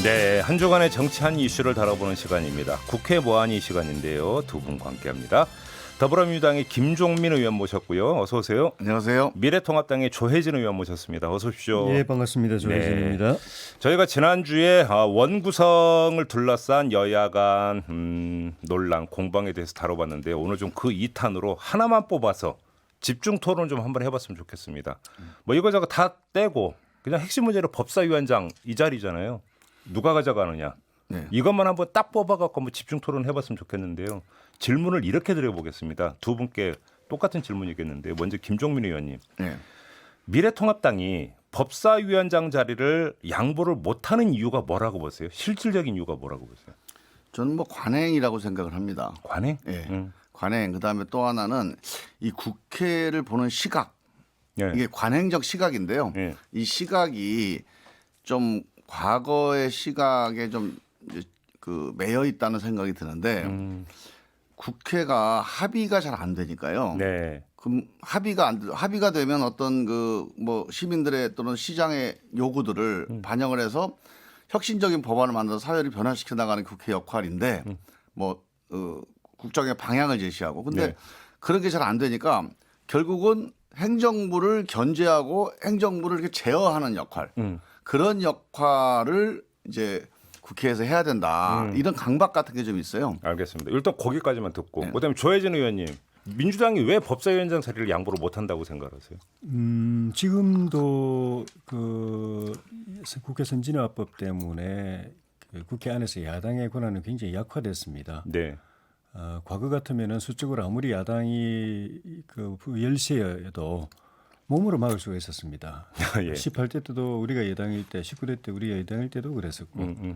네, 한 주간의 정치한 이슈를 다뤄보는 시간입니다. 국회 모안이 시간인데요. 두 분과 함께합니다. 더불어민주당의 김종민 의원 모셨고요. 어서 오세요. 안녕하세요. 미래통합당의 조혜진 의원 모셨습니다. 어서 오십시오. 예, 반갑습니다. 조혜진입니다. 네. 저희가 지난주에 원구성을 둘러싼 여야 간 논란, 공방에 대해서 다뤄봤는데요. 오늘 좀 그 2탄으로 하나만 뽑아서 집중 토론 좀 한번 해봤으면 좋겠습니다. 뭐 이거저거 다 떼고 그냥 핵심 문제로 법사위원장 이 자리잖아요. 누가 가져가느냐. 네. 이것만 한번 딱 뽑아갖고 한번 집중 토론 해봤으면 좋겠는데요. 질문을 이렇게 드려보겠습니다. 두 분께 똑같은 질문이겠는데 먼저 김종민 의원님. 네. 미래통합당이 법사위원장 자리를 양보를 못하는 이유가 뭐라고 보세요? 실질적인 이유가 뭐라고 보세요? 저는 뭐 관행이라고 생각을 합니다. 관행? 예. 관행. 그다음에 또 하나는 이 국회를 보는 시각. 예. 이게 관행적 시각인데요. 예. 이 시각이 좀 과거의 시각에 좀 그 매여 있다는 생각이 드는데 국회가 합의가 잘 안 되니까요. 네. 그럼 합의가 되면 어떤 그 뭐 시민들의 또는 시장의 요구들을 반영을 해서 혁신적인 법안을 만들어서 사회를 변화시켜 나가는 국회 역할인데 뭐 국정의 방향을 제시하고 근데 네. 그런 게 잘 안 되니까 결국은 행정부를 견제하고 행정부를 이렇게 제어하는 역할 그런 역할을 이제 국회에서 해야 된다 이런 강박 같은 게 좀 있어요. 알겠습니다. 일단 거기까지만 듣고 네. 그다음에 조혜진 의원님. 민주당이 왜 법사위원장 자리를 양보를 못한다고 생각하세요? 지금도 그 국회 선진화법 때문에 그 국회 안에서 야당의 권한은 굉장히 약화됐습니다. 네. 과거 같으면은 수적으로 아무리 야당이 그 열세여도 몸으로 막을 수가 있었습니다. 예. 18대 때도 우리가 여당일 때, 19대 때 우리가 여당일 때도 그랬었고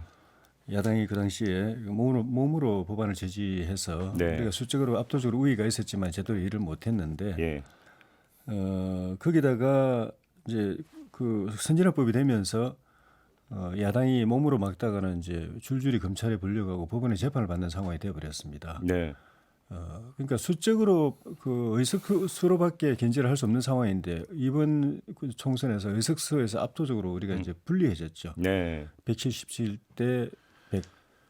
야당이 그 당시에 몸으로 법안을 제지해서 네. 우리가 수적으로 압도적으로 우위가 있었지만 제대로 일을 못했는데 예. 거기다가 이제 그 선진화법이 되면서 야당이 몸으로 막다가는 이제 줄줄이 검찰에 불려가고 법원에 재판을 받는 상황이 되어버렸습니다. 네. 그러니까 수적으로 그 의석수로밖에 견제를 할 수 없는 상황인데 이번 그 총선에서 의석수에서 압도적으로 우리가 이제 불리해졌죠. 네. 177대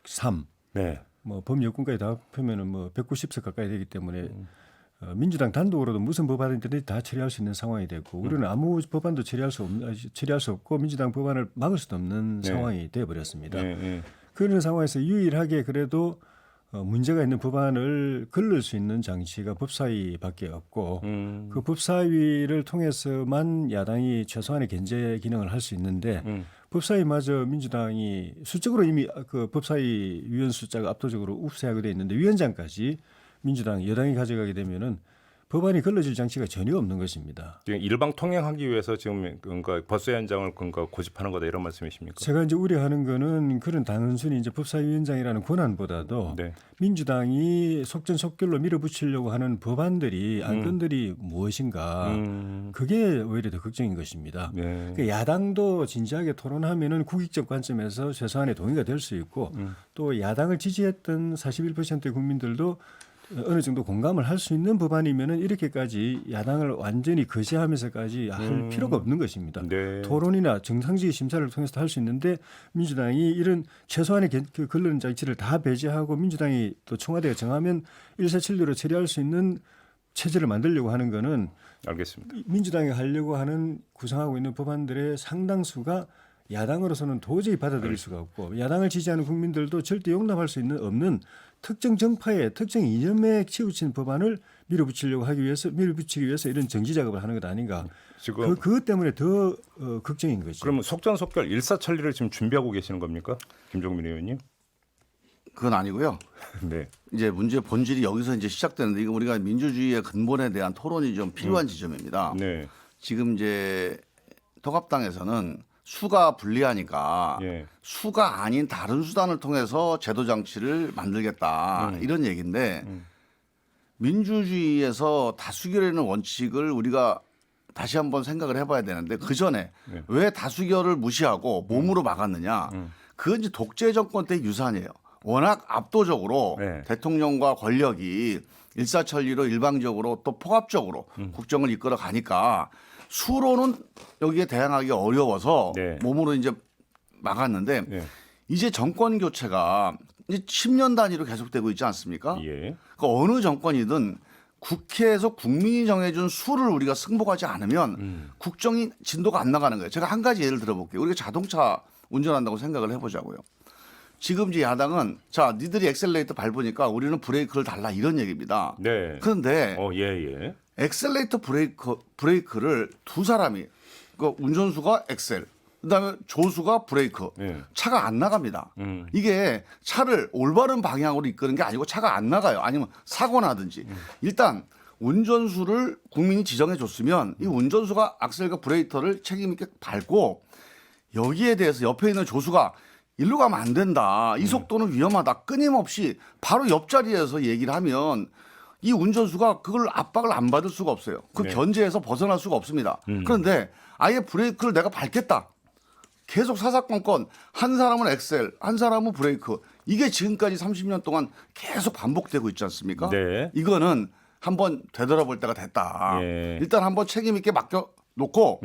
103. 네. 뭐 범여권까지 다 합하면은 뭐 190석 가까이 되기 때문에 민주당 단독으로도 무슨 법안이든지 다 처리할 수 있는 상황이 됐고 우리는 아무 법안도 처리할 수 없고 민주당 법안을 막을 수도 없는 네. 상황이 되어버렸습니다. 네. 네. 그런 상황에서 유일하게 그래도 문제가 있는 법안을 걸을 수 있는 장치가 법사위밖에 없고 그 법사위를 통해서만 야당이 최소한의 견제 기능을 할 수 있는데 법사위마저 민주당이 수적으로 이미 그 법사위 위원 숫자가 압도적으로 우세하게 돼 있는데 위원장까지 민주당 여당이 가져가게 되면은 법안이 걸러질 장치가 전혀 없는 것입니다. 지금 일방 통행하기 위해서 지금 그러니까 법사위원장을 그러니까 고집하는 거다 이런 말씀이십니까? 제가 이제 우려하는 거는 그런 단순히 이제 법사위원장이라는 권한보다도 네. 민주당이 속전속결로 밀어붙이려고 하는 법안들이 안건들이 무엇인가 그게 오히려 더 걱정인 것입니다. 네. 그러니까 야당도 진지하게 토론하면은 국익적 관점에서 최소한의 동의가 될 수 있고 또 야당을 지지했던 41%의 국민들도 어느 정도 공감을 할 수 있는 법안이면은 이렇게까지 야당을 완전히 거시하면서까지 할 필요가 없는 것입니다. 네. 토론이나 정상적인 심사를 통해서 할 수 있는데 민주당이 이런 최소한의 그 걸르는 장치를 다 배제하고 민주당이 또 청와대가 정하면 147대로 처리할 수 있는 체제를 만들려고 하는 거는 알겠습니다. 민주당이 하려고 하는 구상하고 있는 법안들의 상당수가 야당으로서는 도저히 받아들일 수가 없고 야당을 지지하는 국민들도 절대 용납할 수 없는 특정 정파의 특정 이념에 치우친 법안을 밀어붙이기 위해서 이런 정지 작업을 하는 것 아닌가. 지금 그것 때문에 더 걱정인 거죠. 그러면 속전속결 일사천리를 지금 준비하고 계시는 겁니까, 김종민 의원님? 그건 아니고요. 네. 이제 문제의 본질이 여기서 이제 시작되는데 이거 우리가 민주주의의 근본에 대한 토론이 좀 필요한 지점입니다. 네. 지금 이제 통합당에서는 수가 불리하니까 예. 수가 아닌 다른 수단을 통해서 제도 장치를 만들겠다 이런 얘기인데 민주주의에서 다수결이라는 원칙을 우리가 다시 한번 생각을 해봐야 되는데 그 전에 왜 다수결을 무시하고 몸으로 막았느냐? 그건 이제 독재 정권 때 유산이에요. 워낙 압도적으로 네. 대통령과 권력이 일사천리로 일방적으로 또 포괄적으로 국정을 이끌어 가니까 수로는 여기에 대항하기 어려워서 네. 몸으로 이제 막았는데 네. 이제 정권 교체가 이제 10년 단위로 계속되고 있지 않습니까? 예. 그러니까 어느 정권이든 국회에서 국민이 정해준 수를 우리가 승복하지 않으면 국정이 진도가 안 나가는 거예요. 제가 한 가지 예를 들어볼게요. 우리가 자동차 운전한다고 생각을 해보자고요. 지금 이제 야당은 자, 니들이 엑셀레이터 밟으니까 우리는 브레이크를 달라 이런 얘기입니다. 네. 그런데 예. 엑셀레이터 브레이크를 두 사람이 그 운전수가 엑셀, 그다음에 조수가 브레이크, 예. 차가 안 나갑니다. 이게 차를 올바른 방향으로 이끄는 게 아니고 차가 안 나가요. 아니면 사고 나든지. 일단 운전수를 국민이 지정해 줬으면 이 운전수가 악셀과 브레이크를 책임 있게 밟고 여기에 대해서 옆에 있는 조수가 일로 가면 안 된다. 이 속도는 위험하다. 끊임없이 바로 옆자리에서 얘기를 하면 이 운전수가 그걸 압박을 안 받을 수가 없어요. 그 네. 견제에서 벗어날 수가 없습니다. 그런데 아예 브레이크를 내가 밟겠다. 계속 사사건건 한 사람은 엑셀, 한 사람은 브레이크. 이게 지금까지 30년 동안 계속 반복되고 있지 않습니까? 네. 이거는 한번 되돌아볼 때가 됐다. 예. 일단 한번 책임 있게 맡겨놓고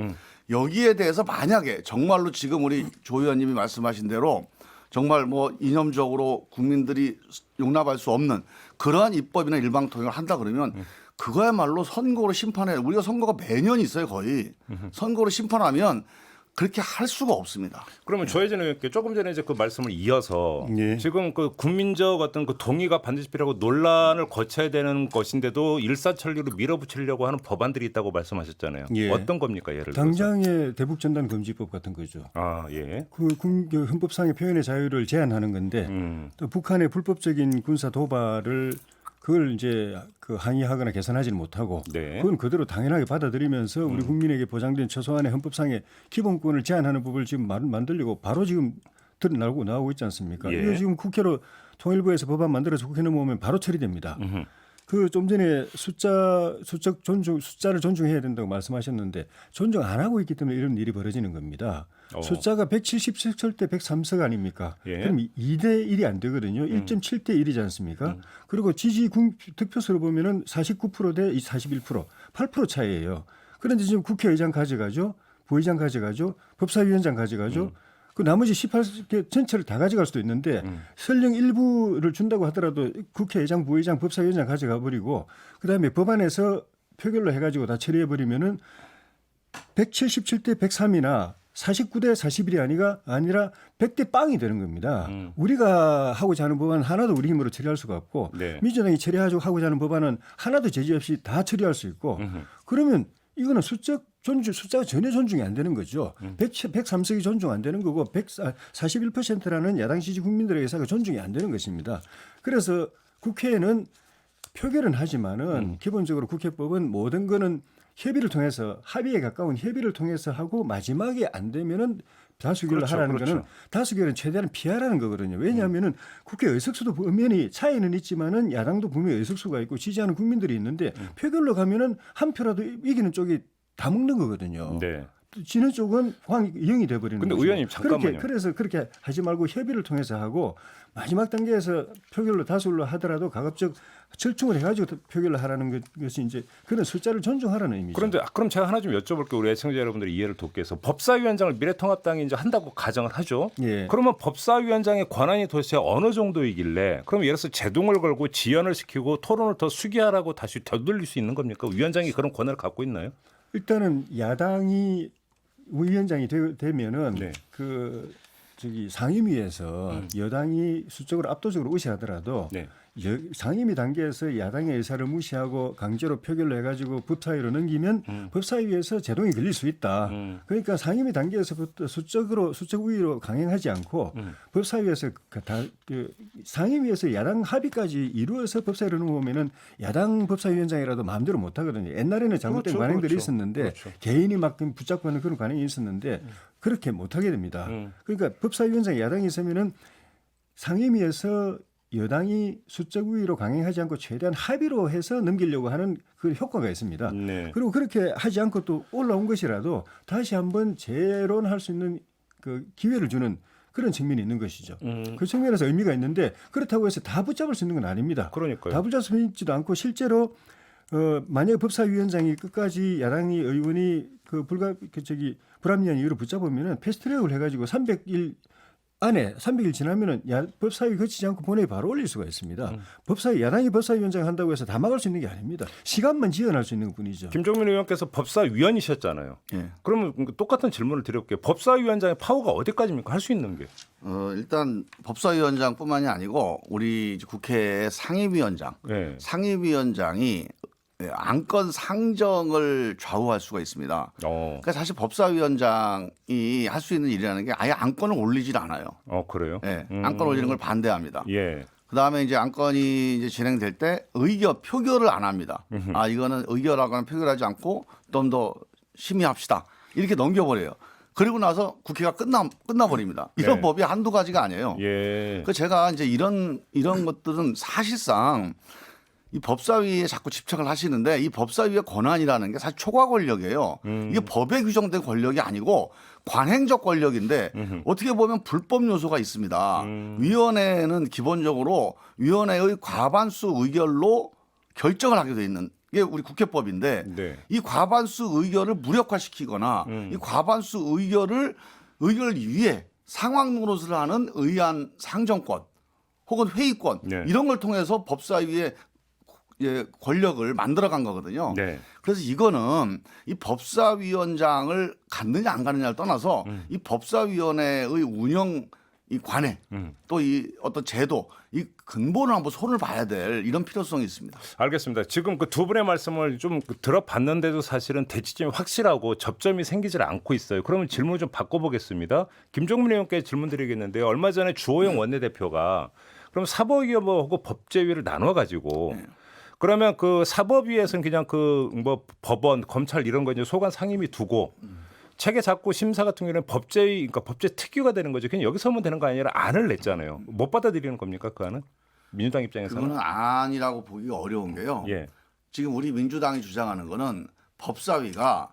여기에 대해서 만약에 정말로 지금 우리 조 의원님이 말씀하신 대로 정말 뭐 이념적으로 국민들이 용납할 수 없는 그러한 입법이나 일방통행을 한다 그러면 그거야말로 선거로 심판해. 우리가 선거가 매년 있어요 거의. 선거로 심판하면 그렇게 할 수가 없습니다. 그러면 조혜진 의원께 조금 전에 이제 그 말씀을 이어서 예. 지금 그 국민적 어떤 그 동의가 반드시 필요하고 논란을 거쳐야 되는 것인데도 일사천리로 밀어붙이려고 하는 법안들이 있다고 말씀하셨잖아요. 예. 어떤 겁니까 예를 들어서? 당장의 대북 전단 금지법 같은 거죠. 아 예. 그 헌법상의 표현의 자유를 제한하는 건데 또 북한의 불법적인 군사 도발을 그걸 이제 그 항의하거나 개선하지는 못하고 네. 그건 그대로 당연하게 받아들이면서 우리 국민에게 보장된 최소한의 헌법상의 기본권을 제한하는 법을 지금 만들려고 바로 지금 나오고 있지 않습니까? 예. 이거 지금 국회로 통일부에서 법안 만들어서 국회 넘어오면 바로 처리됩니다. 그 좀 전에 숫자를 존중해야 된다고 말씀하셨는데 존중 안 하고 있기 때문에 이런 일이 벌어지는 겁니다. 숫자가 177대 103석 아닙니까? 예. 그럼 2대 1이 안 되거든요. 1.7대 1이지 않습니까? 그리고 지지 득표수로 보면은 49%대 41%, 8% 차이예요. 그런데 지금 국회의장 가져가죠, 부의장 가져가죠, 법사위원장 가져가죠. 그 나머지 18개 전체를 다 가져갈 수도 있는데 설령 일부를 준다고 하더라도 국회의장, 부의장, 법사위원장 가져가 버리고 그다음에 법안에서 표결로 해가지고 다 처리해 버리면은 177대 103이나 49대 41이 아니라 100대 빵이 되는 겁니다. 우리가 하고자 하는 법안은 하나도 우리 힘으로 처리할 수가 없고 네. 민주당이 처리하고자 하는 법안은 하나도 제지 없이 다 처리할 수 있고 그러면 이거는 숫자가 전혀 존중이 안 되는 거죠. 103석이 존중 안 되는 거고 41%라는 야당 지지 국민들의 의사가 존중이 안 되는 것입니다. 그래서 국회에는 표결은 하지만은 기본적으로 국회법은 모든 거는 협의를 통해서 합의에 가까운 협의를 통해서 하고 마지막에 안 되면은 다수결로 그렇죠, 하라는 그렇죠. 거는 다수결은 최대한 피하라는 거거든요. 왜냐하면은 국회 의석수도 엄연히 차이는 있지만은 야당도 분명히 의석수가 있고 지지하는 국민들이 있는데 표결로 가면은 한 표라도 이기는 쪽이 다 먹는 거거든요. 네. 지는 쪽은 0이 돼버리는 근데 거죠. 의원님, 잠깐만요. 그래서 그렇게 하지 말고 협의를 통해서 하고 마지막 단계에서 표결로 다수결로 하더라도 가급적 절충을 해가지고 표결로 하라는 것이 이제 그런 숫자를 존중하라는 의미죠. 그런데 그럼 제가 하나 좀 여쭤볼게요. 우리 애청자 여러분들이 이해를 돕기 위해서 법사위원장을 미래통합당이 이제 한다고 가정을 하죠. 예. 그러면 법사위원장의 권한이 도대체 어느 정도이길래 그럼 예를 들어서 제동을 걸고 지연을 시키고 토론을 더 수기하라고 다시 되돌릴 수 있는 겁니까? 위원장이 그런 권한을 갖고 있나요? 일단은 야당이 위원장이 되면은 네. 그 저기 상임위에서 여당이 수적으로 압도적으로 우세하더라도 네. 상임위 단계에서 야당의 의사를 무시하고 강제로 표결로 해가지고 법사위로 넘기면 법사위에서 제동이 걸릴 수 있다. 그러니까 상임위 단계에서부터 수적 우위로 강행하지 않고 법사위에서 상임위에서 야당 합의까지 이루어서 법사위로 넘어오면은 야당 법사위원장이라도 마음대로 못 하거든요. 옛날에는 잘못된 그렇죠, 관행들이 그렇죠. 있었는데 그렇죠. 개인이 막 붙잡고 하는 그런 관행이 있었는데 그렇게 못 하게 됩니다. 그러니까 법사위원장이 야당이 있으면은 상임위에서 여당이 수적 우위로 강행하지 않고 최대한 합의로 해서 넘기려고 하는 그 효과가 있습니다. 네. 그리고 그렇게 하지 않고 또 올라온 것이라도 다시 한번 재론할 수 있는 그 기회를 주는 그런 측면이 있는 것이죠. 그 측면에서 의미가 있는데 그렇다고 해서 다 붙잡을 수 있는 건 아닙니다. 그러니까요. 다 붙잡을 수 있지도 않고 실제로 만약 법사위원장이 끝까지 야당이 의원이 불합리한 이유로 붙잡으면은 패스트트랙을 해가지고 300일 안에 300일 지나면은 법사위 거치지 않고 본회의 바로 올릴 수가 있습니다. 법사위 야당이 법사위원장 한다고 해서 다 막을 수 있는 게 아닙니다. 시간만 지연할 수 있는 것뿐이죠. 김종민 의원께서 법사위원이셨잖아요. 예. 그러면 똑같은 질문을 드려볼게요. 법사위원장의 파워가 어디까지입니까? 할 수 있는 게. 일단 법사위원장뿐만이 아니고 우리 국회의 상임위원장, 네. 상임위원장이 안건 상정을 좌우할 수가 있습니다. 그러니까 사실 법사위원장이 할 수 있는 일이라는 게 아예 안건을 올리질 않아요. 그래요? 예, 안건 올리는 걸 반대합니다. 예. 그다음에 이제 안건이 이제 진행될 때 표결을 안 합니다. 이거는 의결하거나 표결하지 않고 좀 더 심의합시다. 이렇게 넘겨버려요. 그리고 나서 국회가 끝나버립니다. 이런 네. 법이 한두 가지가 아니에요. 예. 그 제가 이제 이런 것들은 사실상 이 법사위에 자꾸 집착을 하시는데 이 법사위의 권한이라는 게 사실 초과 권력이에요. 이게 법에 규정된 권력이 아니고 관행적 권력인데 어떻게 보면 불법 요소가 있습니다. 위원회는 기본적으로 위원회의 과반수 의결로 결정을 하게 돼 있는 게 우리 국회법인데 네. 이 과반수 의결을 무력화시키거나 이 과반수 의결을 위해 상황 노릇을 하는 의안 상정권 혹은 회의권 네. 이런 걸 통해서 법사위의 권력을 만들어간 거거든요. 네. 그래서 이거는 이 법사위원장을 갖느냐 안 갖느냐를 떠나서 이 법사위원회의 운영 이 관행 또 이 어떤 제도 이 근본을 한번 손을 봐야 될 이런 필요성이 있습니다. 알겠습니다. 지금 그 두 분의 말씀을 좀 들어봤는데도 사실은 대치점이 확실하고 접점이 생기질 않고 있어요. 그러면 질문을 좀 바꿔보겠습니다. 김종민 의원께 질문 드리겠는데요. 얼마 전에 주호영 원내대표가 그럼 사법위원회하고 법제위를 나눠가지고 그러면 그 사법위에서는 그냥 그 뭐 법원, 검찰 이런 거 이제 소관 상임위 두고 체계 잡고 심사 같은 경우는 법제위, 그러니까 법제 특위가 되는 거죠. 그냥 여기서 하면 되는 거 아니라 안을 냈잖아요. 못 받아들이는 겁니까 그 안은? 민주당 입장에서는? 그거는 아니라고 보기 어려운 게요. 예. 지금 우리 민주당이 주장하는 거는 법사위가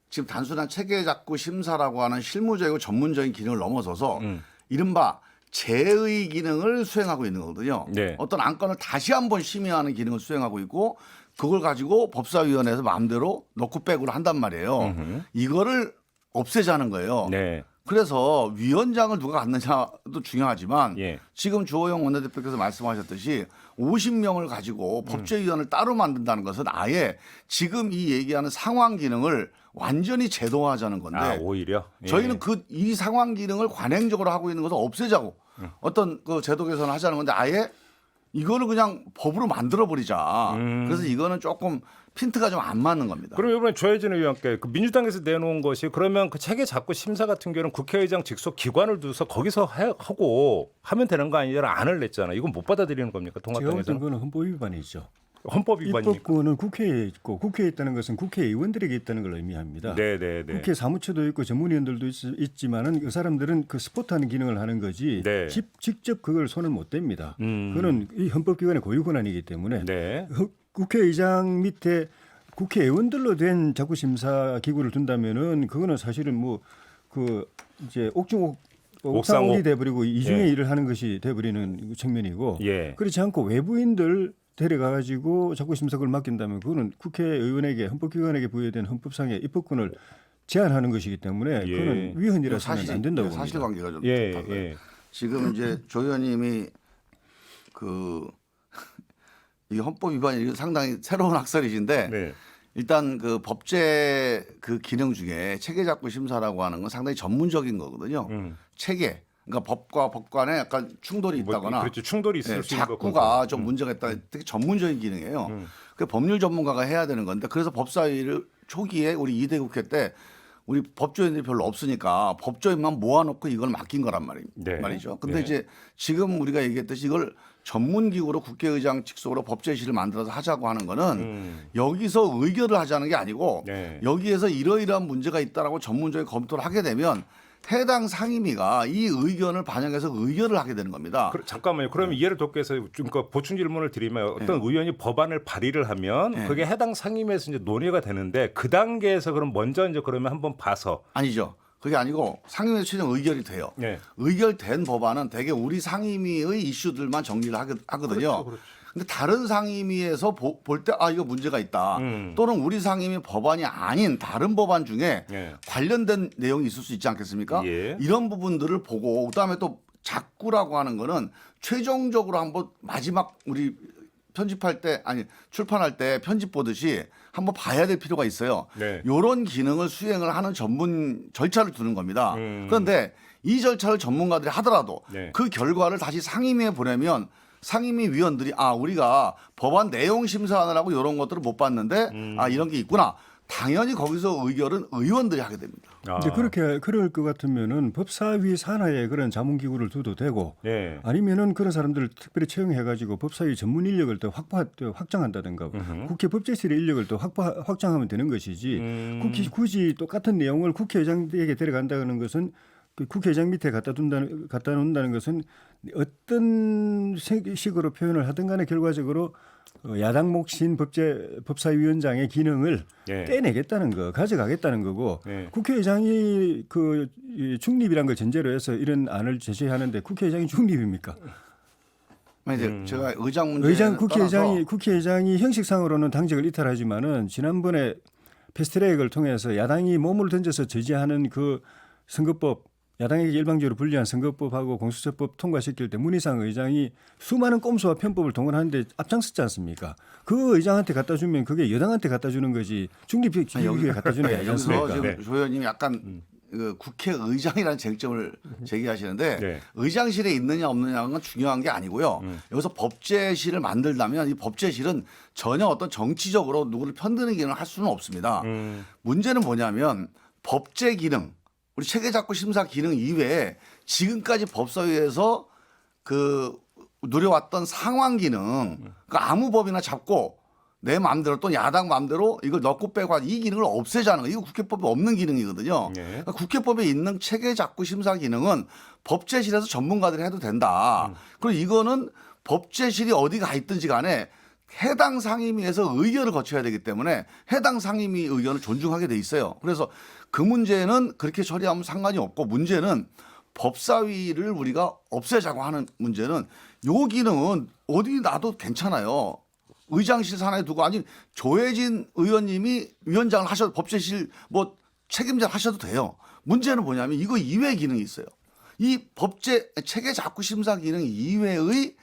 지금 단순한 체계 잡고 심사라고 하는 실무적이고 전문적인 기능을 넘어서서 이른바 제의 기능을 수행하고 있는 거거든요. 네. 어떤 안건을 다시 한번 심의하는 기능을 수행하고 있고 그걸 가지고 법사위원회에서 마음대로 넣고 빼고를 한단 말이에요. 이거를 없애자는 거예요. 네. 그래서 위원장을 누가 갖느냐도 중요하지만 예. 지금 주호영 원내대표께서 말씀하셨듯이 50명을 가지고 법제위원을 따로 만든다는 것은 아예 지금 이 얘기하는 상황 기능을 완전히 제도화하자는 건데 아, 오히려 예. 저희는 이 상황 기능을 관행적으로 하고 있는 것을 없애자고 어떤 그 제도 개선을 하자는 건데 아예 이거를 그냥 법으로 만들어 버리자. 그래서 이거는 조금 핀트가 좀 안 맞는 겁니다. 그럼 이번에 조혜진 의원께 그 민주당에서 내놓은 것이 그러면 그 체계 잡고 심사 같은 경우는 국회의장 직속 기관을 두서 거기서 하고 하면 되는 거 아니냐 안을 냈잖아요. 이건 못 받아들이는 겁니까? 제가 볼 때는 통합당에서는 그건 헌법 위반이죠. 헌법 위반입니까? 입법권은 국회에 있고 국회에 있다는 것은 국회의원들에게 있다는 걸 의미합니다. 네네네. 국회 사무처도 있고 전문위원들도 있지만은 그 사람들은 그 스포트하는 기능을 하는 거지 네. 직접 그걸 손을 못 댑니다. 그거는 이 헌법기관의 고유 권한이기 때문에 네. 국회의장 밑에 국회의원들로 된 자구 심사 기구를 둔다면은 그거는 사실은 뭐 그 이제 옥상옥이 돼버리고 이중의 예. 일을 하는 것이 돼버리는 측면이고 예. 그렇지 않고 외부인들 데려가가지고 자구 심사를 맡긴다면 그거는 국회의원에게 헌법기관에게 부여된 헌법상의 입법권을 제한하는 것이기 때문에 예. 그거는 위헌이라서는 안 된다고 봅니다. 사실관계가 좀 예. 달라요. 예. 지금 이제 조 의원님이 이 헌법 위반이 상당히 새로운 학설이신데 네. 일단 그 법제 그 기능 중에 체계 잡고 심사라고 하는 건 상당히 전문적인 거거든요. 체계 그러니까 법과 법 간에 약간 충돌이 뭐, 있다거나 그렇죠. 충돌이 있을 네, 수 있는 것 작구가 좀 문제가 있다. 되게 전문적인 기능이에요. 그 법률 전문가가 해야 되는 건데 그래서 법사위를 초기에 우리 2대 국회 때 우리 법조인들이 별로 없으니까 법조인만 모아놓고 이걸 맡긴 거란 네. 말이죠. 근데 네. 이제 지금 우리가 얘기했듯이 이걸 전문기구로 국회의장 직속으로 법제실을 만들어서 하자고 하는 거는 여기서 의결을 하자는 게 아니고 네. 여기에서 이러이러한 문제가 있다라고 전문적인 검토를 하게 되면 해당 상임위가 이 의견을 반영해서 의결을 하게 되는 겁니다. 잠깐만요. 그러면 이해를 돕기 위해서 그러니까 보충 질문을 드리면 어떤 의원이 법안을 발의를 하면 그게 해당 상임위에서 이제 논의가 되는데 그 단계에서 그럼 먼저 이제 그러면 한번 봐서 아니죠. 그게 아니고 상임위 최종 의결이 돼요. 네. 의결된 법안은 대개 우리 상임위의 이슈들만 정리를 하거든요. 그렇죠. 근데 다른 상임위에서 볼 때 이거 문제가 있다. 또는 우리 상임위 법안이 아닌 다른 법안 중에 예. 관련된 내용이 있을 수 있지 않겠습니까? 예. 이런 부분들을 보고 그다음에 또 작구라고 하는 거는 최종적으로 한번 마지막 우리 편집할 때 아니 출판할 때 편집 보듯이 한번 봐야 될 필요가 있어요. 네. 이런 기능을 수행을 하는 전문 절차를 두는 겁니다. 그런데 이 절차를 전문가들이 하더라도 네. 그 결과를 다시 상임위에 보내면 상임위 위원들이 우리가 법안 내용 심사하느라고 이런 것들을 못 봤는데 이런 게 있구나. 당연히 거기서 의결은 의원들이 하게 됩니다. 이제 그렇게 그럴 것 같으면은 법사위 산하에 그런 자문기구를 둬도 되고 네. 아니면은 그런 사람들을 특별히 채용해가지고 법사위 전문 인력을 더 확장한다든가 국회 법제실의 인력을 더 확장하면 되는 것이지 굳이 똑같은 내용을 국회의장에게 데려간다는 것은 그 국회의장 밑에 갖다 놓는다는 것은 어떤 식으로 표현을 하든 간에 결과적으로 야당 몫인 법사위원장의 기능을 네. 떼내겠다는 거, 가져가겠다는 거고 네. 국회의장이 이 중립이란 걸 전제로 해서 이런 안을 제시하는데 국회의장이 중립입니까? 이제 제가 의장 문제 국회의장이 형식상으로는 당직을 이탈하지만은 지난번에 패스트트랙을 통해서 야당이 몸을 던져서 제지하는 그 선거법 야당에게 일방적으로 불리한 선거법하고 공수처법 통과시킬 때 문희상 의장이 수많은 꼼수와 편법을 동원하는데 앞장섰지 않습니까? 그 의장한테 갖다 주면 그게 여당한테 갖다 주는 거지 중립에 갖다 주는 게 아니지 여기서 않습니까? 지금 네. 조 의원님이 약간 그 국회의장이라는 쟁점을 제기하시는데 네. 의장실에 있느냐 없느냐는 중요한 게 아니고요. 여기서 법제실을 만들다면 이 법제실은 전혀 어떤 정치적으로 누구를 편드는 기능을 할 수는 없습니다. 문제는 뭐냐면 법제 기능 우리 체계작구 심사 기능 이외에 지금까지 법사위에서 그 누려왔던 상황 기능, 그러니까 아무 법이나 잡고 내 마음대로 또 야당 마음대로 이걸 넣고 빼고 이 기능을 없애자는 거. 이거 국회법에 없는 기능이거든요. 네. 그러니까 국회법에 있는 체계작구 심사 기능은 법제실에서 전문가들이 해도 된다. 그리고 이거는 법제실이 어디 가 있든지 간에 해당 상임위에서 의결을 거쳐야 되기 때문에 해당 상임위 의견을 존중하게 돼 있어요. 그래서 그 문제는 그렇게 처리하면 상관이 없고 문제는 법사위를 우리가 없애자고 하는 문제는 요 기능은 어디 놔도 괜찮아요. 의장실 산하에 두고 아니 조혜진 의원님이 위원장을 하셔도 법제실 뭐 책임자를 하셔도 돼요. 문제는 뭐냐면 이거 이외의 기능이 있어요. 이 법제 체계작구 심사 기능 이외의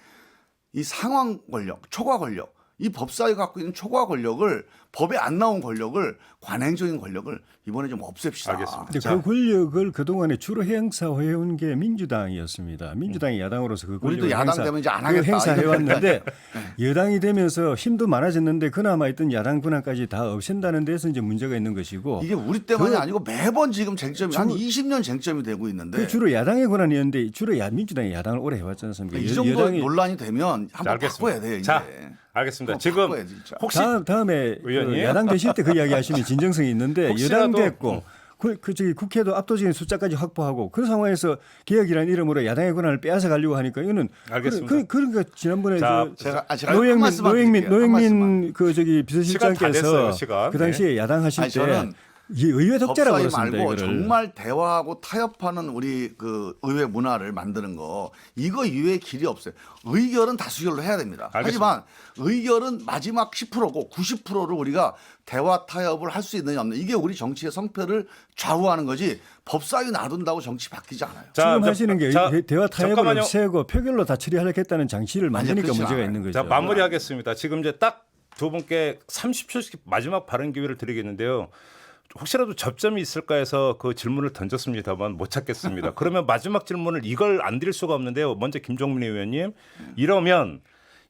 이 상황 권력, 초과 권력, 이 법사위가 갖고 있는 초과 권력을 법에 안 나온 권력을 관행적인 권력을 이번에 좀 없앱시다. 알겠습니다. 근데 자. 그 권력을 그동안에 주로 행사해온 게 민주당이었습니다. 민주당이 야당으로서 그 권력을 우리도 야당 되면 이제 안 하겠다. 행사해왔는데 여당이 되면서 힘도 많아졌는데 그나마 있던 야당 권한까지 다 없앤다는 데서 이제 문제가 있는 것이고 이게 우리 때만이 아니고 매번 지금 쟁점이 한 20년 쟁점이 되고 있는데 그 주로 야당의 권한이었는데 주로 민주당이 야당을 오래 해왔지 않습니까? 이 정도 논란이 되면 한번 바꿔야 돼요. 이제. 자, 알겠습니다. 지금 바꿔야지, 진짜. 혹시 다음에 의원님? 그 야당 되실 때 그 이야기 하시면 진정성이 있는데 여당 혹시라도- 됐고 저기 국회도 압도적인 숫자까지 확보하고 그런 상황에서 개혁이라는 이름으로 야당의 권한을 빼앗아 가려고 하니까 이거는 알겠습니다. 그러니까 지난번에 자, 제가 한 말씀만 드릴게요. 한 노영민 말씀만. 그 저기 시간 다 됐어요, 비서실장께서 시간. 그 당시에 야당 하실 아니, 때 저는 이 의회 덕제라고 법사위 그랬습니다. 말고 이거를. 정말 대화하고 타협하는 우리 그 의회 문화를 만드는 거 이거 이외에 길이 없어요. 의결은 다수결로 해야 됩니다. 알겠습니다. 하지만 의결은 마지막 10%고 90%를 우리가 대화 타협을 할 수 있느냐 없느냐 이게 우리 정치의 성패를 좌우하는 거지 법사위 놔둔다고 정치 바뀌지 않아요. 지금 하시는 게 대화 타협을 잠깐만요. 없애고 표결로 다 처리하겠다는 장치를 만드니까 그렇지 문제가 않아요. 있는 거죠. 자, 마무리하겠습니다. 지금 이제 딱 두 분께 30초씩 마지막 발언 기회를 드리겠는데요. 혹시라도 접점이 있을까 해서 그 질문을 던졌습니다만 못 찾겠습니다. 그러면 마지막 질문을 이걸 안 드릴 수가 없는데요. 먼저 김종민 의원님, 이러면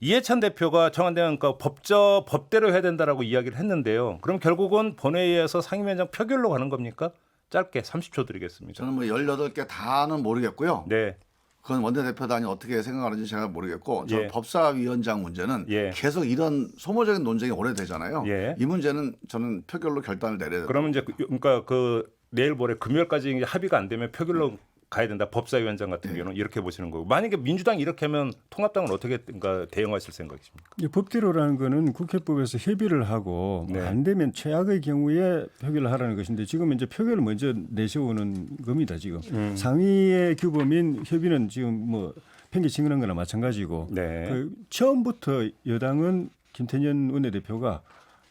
이해찬 대표가 청와대 그러니까 법대로 해야 된다라고 이야기를 했는데요. 그럼 결국은 본회의에서 상임위원장 표결로 가는 겁니까? 짧게 30초 드리겠습니다. 저는 뭐 18개 다는 모르겠고요. 네. 그건 원내대표단이 어떻게 생각하는지 제가 모르겠고 저 예. 법사위원장 문제는 예. 계속 이런 소모적인 논쟁이 오래되잖아요. 예. 이 문제는 저는 표결로 결단을 내려야 돼요. 그러면 이제 그러니까 그 내일 모레 금요일까지 이제 합의가 안 되면 표결로 가야 된다. 법사위원장 같은 경우는 이렇게 보시는 거고. 만약에 민주당이 이렇게 하면 통합당은 어떻게 대응하실 생각이십니까? 이 법대로라는 거는 국회법에서 협의를 하고 네. 안 되면 최악의 경우에 표결을 하라는 것인데 지금 이제 표결을 먼저 내세우는 겁니다. 지금 상위의 규범인 협의는 지금 뭐 팽개치는 거나 마찬가지고 네. 그 처음부터 여당은 김태년 원내대표가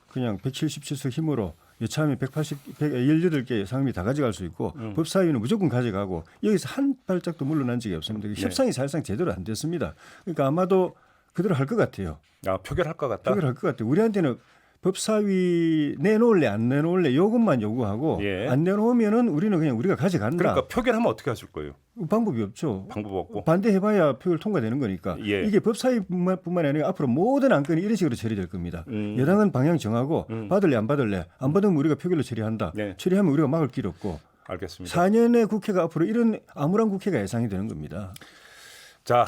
그냥 177석 힘으로 여차하면 18개 상임위 다 가져갈 수 있고 법사위는 무조건 가져가고 여기서 한 발짝도 물러난 적이 없습니다. 협상이 사실상 제대로 안 됐습니다. 그러니까 아마도 그대로 할 것 같아요. 아, 표결할 것 같다. 표결할 것 같아요. 우리한테는 법사위 내놓을래 안 내놓을래 이것만 요구하고 예. 안 내놓으면은 우리는 그냥 우리가 가져간다. 그러니까 표결하면 어떻게 하실 거예요? 방법이 없죠. 방법 없고. 반대해봐야 표결 통과되는 거니까. 예. 이게 법사위뿐만 아니라 앞으로 모든 안건이 이런 식으로 처리될 겁니다. 여당은 방향 정하고 받을래 안 받을래 안 받으면 우리가 표결로 처리한다. 네. 처리하면 우리가 막을 길 없고. 알겠습니다. 4년의 국회가 앞으로 이런 암울한 국회가 예상이 되는 겁니다. 자,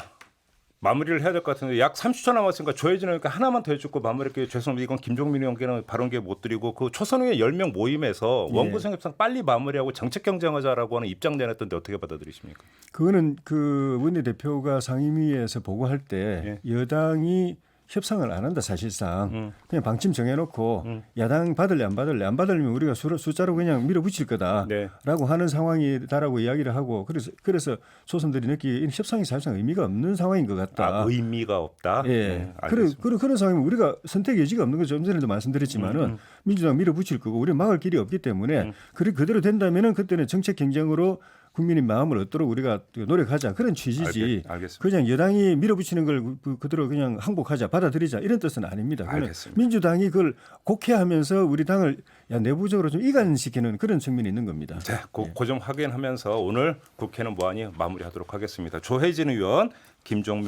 마무리를 해야 될 것 같은데 약 30초 남았으니까 조혜진 의원께 하나만 더 해주고 마무리할게요. 죄송합니다. 이건 김종민 의원께는 발언 기회 못 드리고 그 초선 의원 10명 모임에서 예. 원구성 협상 빨리 마무리하고 정책 경쟁하자라고 하는 입장 내놨던데 어떻게 받아들이십니까? 그거는 그 원내대표가 상임위에서 보고할 때 여당이 협상을 안 한다 사실상 그냥 방침 정해놓고 야당 받을래 안 받을래 안 받으면 우리가 숫자로 그냥 밀어붙일 거다라고 네. 하는 상황이다라고 이야기를 하고 그래서 소선들이 느끼기에 이 협상이 사실상 의미가 없는 상황인 것 같다. 아, 의미가 없다. 예. 네, 알겠습니다. 그런 상황이면 우리가 선택 여지가 없는 거죠. 좀 전에도 말씀드렸지만은 민주당 밀어붙일 거고 우리는 막을 길이 없기 때문에 그대로 된다면은 그때는 정책 경쟁으로 국민의 마음을 얻도록 우리가 노력하자 그런 취지지. 알겠습니다. 그냥 여당이 밀어붙이는 걸 그대로 그냥 항복하자 받아들이자 이런 뜻은 아닙니다. 그건 알겠습니다. 민주당이 그걸 곡해하면서 우리 당을 내부적으로 좀 이간시키는 그런 측면이 있는 겁니다. 자, 그 점 확인하면서 오늘 국회는 뭐하니 마무리하도록 하겠습니다. 조혜진 의원, 김종민